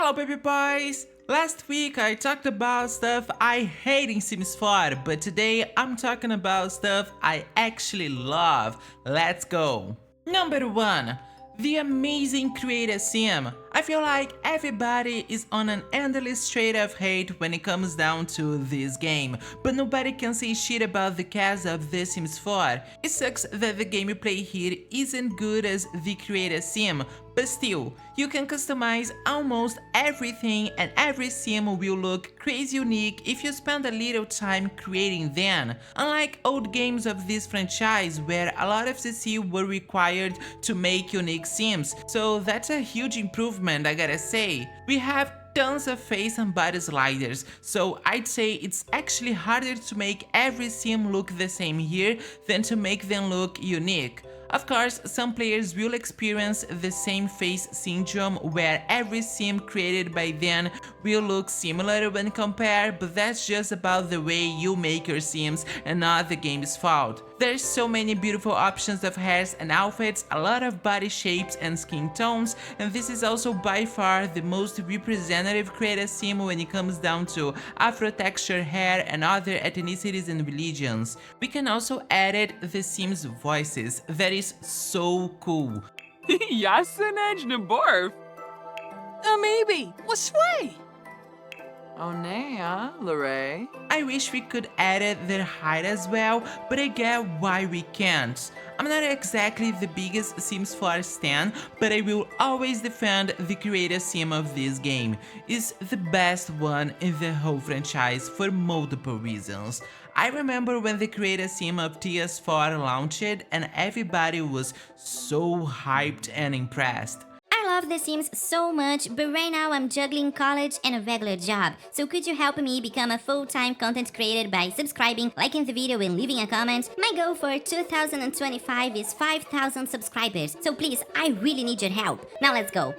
Hello baby boys! Last week I talked about stuff I hate in Sims 4, but today I'm talking about stuff I actually love. Let's go! Number 1. The amazing Creusa Sim. I feel like everybody is on an endless trade of hate when it comes down to this game, but nobody can say shit about the cast of The Sims 4. It sucks that the gameplay here isn't good as the Creusa Sim, but still, you can customize almost everything and every sim will look crazy unique if you spend a little time creating them. Unlike old games of this franchise where a lot of CC were required to make unique sims, so that's a huge improvement, I gotta say. We have tons of face and body sliders, so I'd say it's actually harder to make every sim look the same here than to make them look unique. Of course, some players will experience the same face syndrome where every sim created by them will look similar when compared, but that's just about the way you make your sims and not the game's fault. There's so many beautiful options of hairs and outfits, a lot of body shapes and skin tones, and this is also by far the most representative Creusa sim when it comes down to Afro texture hair and other ethnicities and religions. We can also edit the sims' voices. That is so cool. Yasinaj Naborf. Maybe. Wasway. Onea, Lorray. I wish we could edit their height as well, but I get why we can't. I'm not exactly the biggest Sims 4 stan, but I will always defend the Creusa sim of this game. It's the best one in the whole franchise for multiple reasons. I remember when the Creusa sim of TS4 launched and everybody was so hyped and impressed. I love The Sims so much, but right now I'm juggling college and a regular job. So could you help me become a full-time content creator by subscribing, liking the video and leaving a comment? My goal for 2025 is 5,000 subscribers, so please, I really need your help. Now let's go.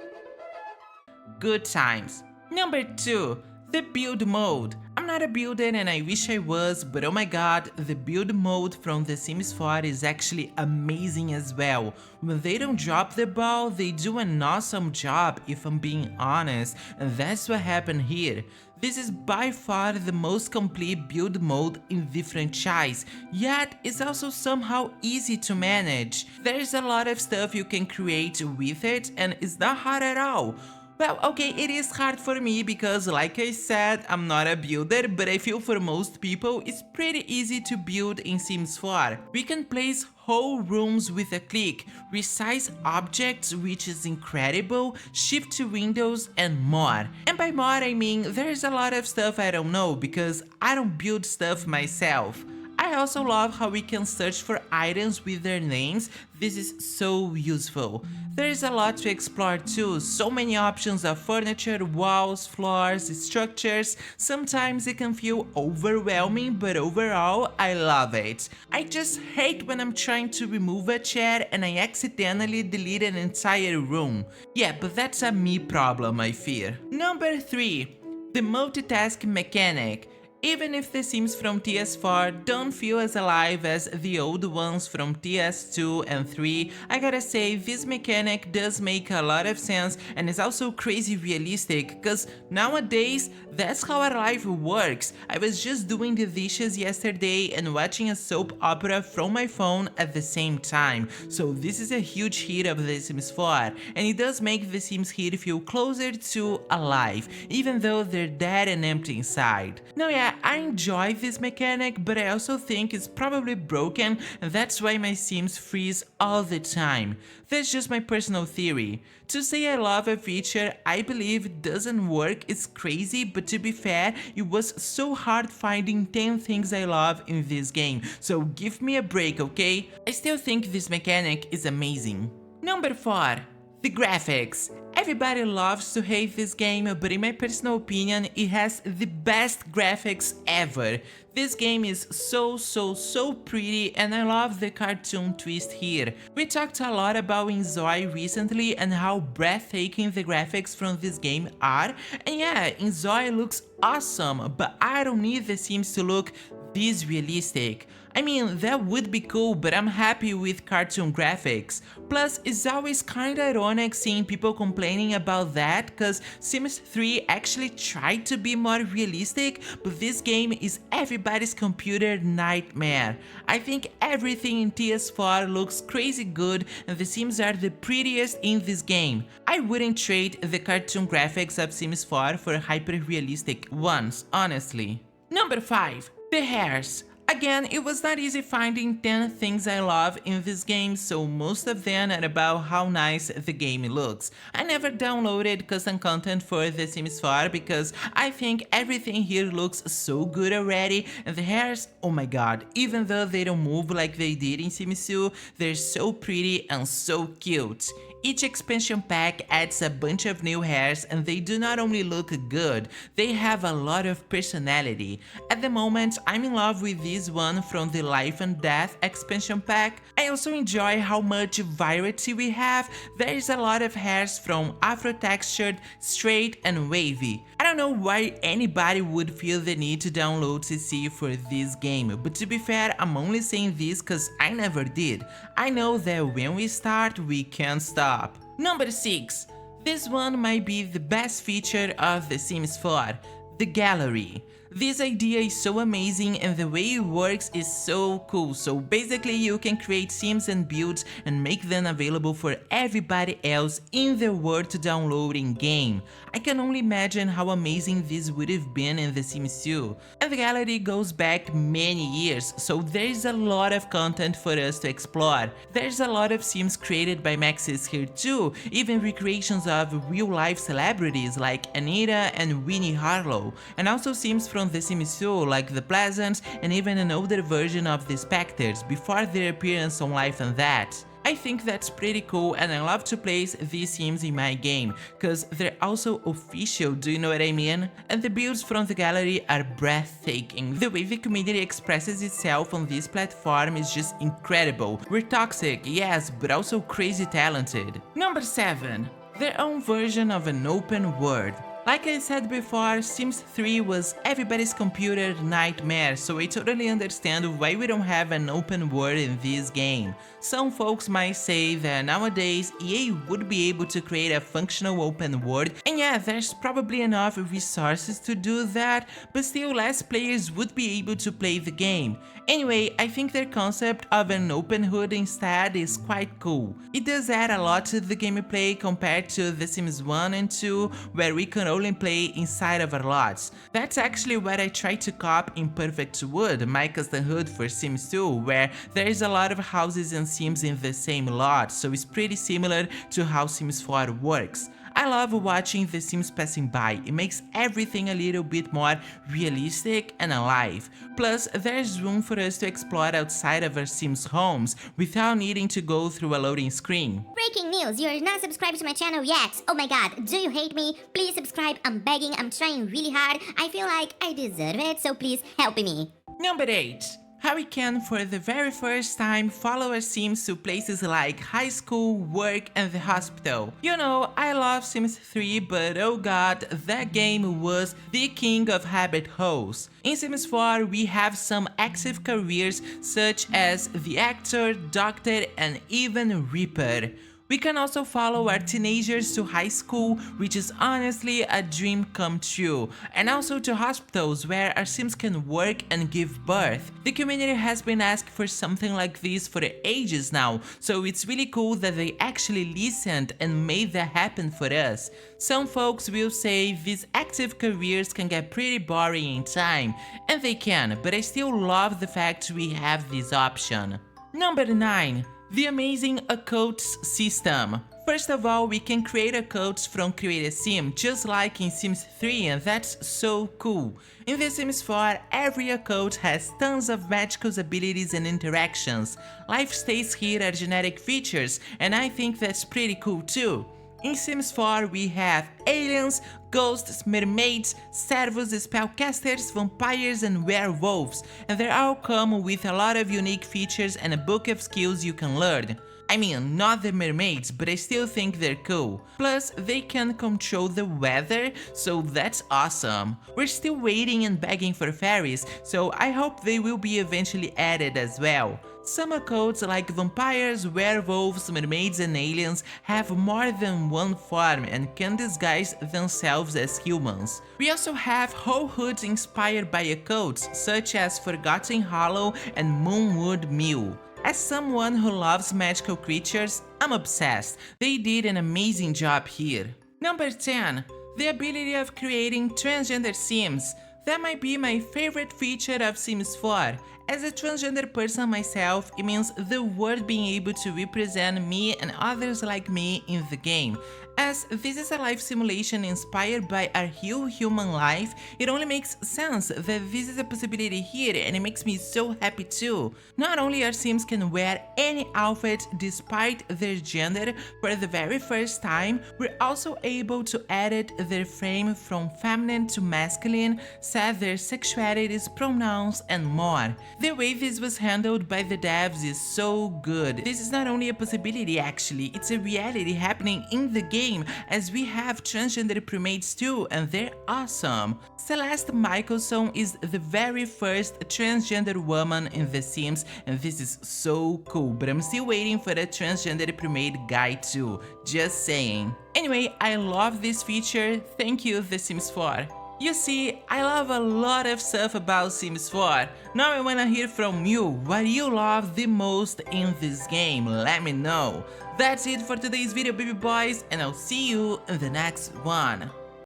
Good times. Number 2. The build mode. I'm not a builder and I wish I was, but oh my god, the build mode from The Sims 4 is actually amazing as well. When they don't drop the ball, they do an awesome job if I'm being honest, and that's what happened here. This is by far the most complete build mode in the franchise, yet it's also somehow easy to manage. There's a lot of stuff you can create with it and it's not hard at all. Well, okay, it is hard for me because, like I said, I'm not a builder, but I feel for most people it's pretty easy to build in Sims 4. We can place whole rooms with a click, resize objects, which is incredible, shift to windows, and more. And by more I mean there's a lot of stuff I don't know because I don't build stuff myself. I also love how we can search for items with their names. This is so useful. There is a lot to explore too, so many options of furniture, walls, floors, structures. Sometimes it can feel overwhelming, but overall I love it. I just hate when I'm trying to remove a chair and I accidentally delete an entire room. Yeah, but that's a me problem, I fear. Number 3. The multitasking mechanic. Even if the Sims from TS4 don't feel as alive as the old ones from TS2 and 3, I gotta say this mechanic does make a lot of sense and is also crazy realistic, cause nowadays that's how our life works. I was just doing the dishes yesterday and watching a soap opera from my phone at the same time, so this is a huge hit of The Sims 4, and it does make the Sims here feel closer to alive, even though they're dead and empty inside. Now yeah, I enjoy this mechanic, but I also think it's probably broken and that's why my Sims freeze all the time. That's just my personal theory. To say I love a feature I believe it doesn't work is crazy, but to be fair, it was so hard finding 10 things I love in this game, so give me a break, okay? I still think this mechanic is amazing. Number 4. The graphics. Everybody loves to hate this game, but in my personal opinion, it has the best graphics ever. This game is so pretty and I love the cartoon twist here. We talked a lot about Inzoi recently and how breathtaking the graphics from this game are, and yeah, Inzoi looks awesome, but I don't need the Sims to look this realistic. I mean, that would be cool, but I'm happy with cartoon graphics. Plus, it's always kinda ironic seeing people complaining about that, cause Sims 3 actually tried to be more realistic, but this game is everybody's computer nightmare. I think everything in TS4 looks crazy good and the Sims are the prettiest in this game. I wouldn't trade the cartoon graphics of Sims 4 for hyper-realistic ones, honestly. Number 5. The hairs. Again, it was not easy finding 10 things I love in this game, so most of them are about how nice the game looks. I never downloaded custom content for The Sims 4 because I think everything here looks so good already, and the hairs, oh my god, even though they don't move like they did in Sims 2, they're so pretty and so cute. Each expansion pack adds a bunch of new hairs and they do not only look good, they have a lot of personality. At the moment, I'm in love with this one from the Life and Death expansion pack. I also enjoy how much variety we have. There is a lot of hairs from afro-textured, straight and wavy. I don't know why anybody would feel the need to download CC for this game, but to be fair, I'm only saying this cause I never did. I know that when we start, we can't stop. Number 6. This one might be the best feature of The Sims 4, the gallery. This idea is so amazing and the way it works is so cool. So basically you can create sims and builds and make them available for everybody else in the world to download in game. I can only imagine how amazing this would have been in The Sims 2. And the gallery goes back many years, so there's a lot of content for us to explore. There's a lot of sims created by Maxis here too, even recreations of real-life celebrities like Anita and Winnie Harlow, and also sims from The Sims 2 like the Pleasants and even an older version of the Spectres before their appearance on Life and That. I think that's pretty cool and I love to place these sims in my game, cause they're also official, do you know what I mean? And the builds from the gallery are breathtaking. The way the community expresses itself on this platform is just incredible. We're toxic, yes, but also crazy talented. Number 7. Their own version of an open world. Like I said before, Sims 3 was everybody's computer nightmare, so I totally understand why we don't have an open world in this game. Some folks might say that nowadays EA would be able to create a functional open world, and yeah, there's probably enough resources to do that, but still less players would be able to play the game. Anyway, I think their concept of an open hood instead is quite cool. It does add a lot to the gameplay compared to The Sims 1 and 2, where we can only play inside of our lots. That's actually what I tried to cop in Perfect Wood, my custom hood for Sims 2, where there is a lot of houses and sims in the same lot, so it's pretty similar to how Sims 4 works. I love watching the sims passing by, it makes everything a little bit more realistic and alive. Plus, there's room for us to explore outside of our sims' homes without needing to go through a loading screen. Breaking news, you're not subscribed to my channel yet. Oh my god, do you hate me? Please subscribe, I'm begging, I'm trying really hard. I feel like I deserve it, so please help me. Number 8. How we can, for the very first time, follow our sims to places like high school, work, and the hospital. You know, I love Sims 3, but oh god, that game was the king of habit holes. In Sims 4, we have some active careers such as the actor, doctor, and even reaper. We can also follow our teenagers to high school, which is honestly a dream come true, and also to hospitals where our sims can work and give birth. The community has been asking for something like this for ages now, so it's really cool that they actually listened and made that happen for us. Some folks will say these active careers can get pretty boring in time, and they can, but I still love the fact we have this option. Number 9. The amazing Occults system. First of all, we can create occults from Creusa Sims, just like in Sims 3, and that's so cool. In The Sims 4, every occult has tons of magical abilities and interactions. Life stays here are genetic features, and I think that's pretty cool too. In Sims 4, we have aliens, ghosts, mermaids, servos, spellcasters, vampires, and werewolves, and they all come with a lot of unique features and a book of skills you can learn. I mean, not the mermaids, but I still think they're cool. Plus, they can control the weather, so that's awesome. We're still waiting and begging for fairies, so I hope they will be eventually added as well. Some occults like vampires, werewolves, mermaids and aliens have more than one form and can disguise themselves as humans. We also have whole hoods inspired by occults such as Forgotten Hollow and Moonwood Mill. As someone who loves magical creatures, I'm obsessed. They did an amazing job here. Number 10. The ability of creating transgender sims. That might be my favorite feature of Sims 4. As a transgender person myself, it means the world being able to represent me and others like me in the game. As this is a life simulation inspired by a real human life, it only makes sense that this is a possibility here, and it makes me so happy too. Not only our Sims can wear any outfit despite their gender for the very first time, we're also able to edit their frame from feminine to masculine, set their sexualities, pronouns, and more. The way this was handled by the devs is so good. This is not only a possibility actually, it's a reality happening in the game, as we have transgender primates too, and they're awesome. Celeste Michelson is the very first transgender woman in The Sims, and this is so cool, but I'm still waiting for a transgender primate guy too, just saying. Anyway, I love this feature, thank you The Sims 4. You see, I love a lot of stuff about Sims 4. Now I wanna hear from you, what you love the most in this game, let me know. That's it for today's video, baby boys, and I'll see you in the next one.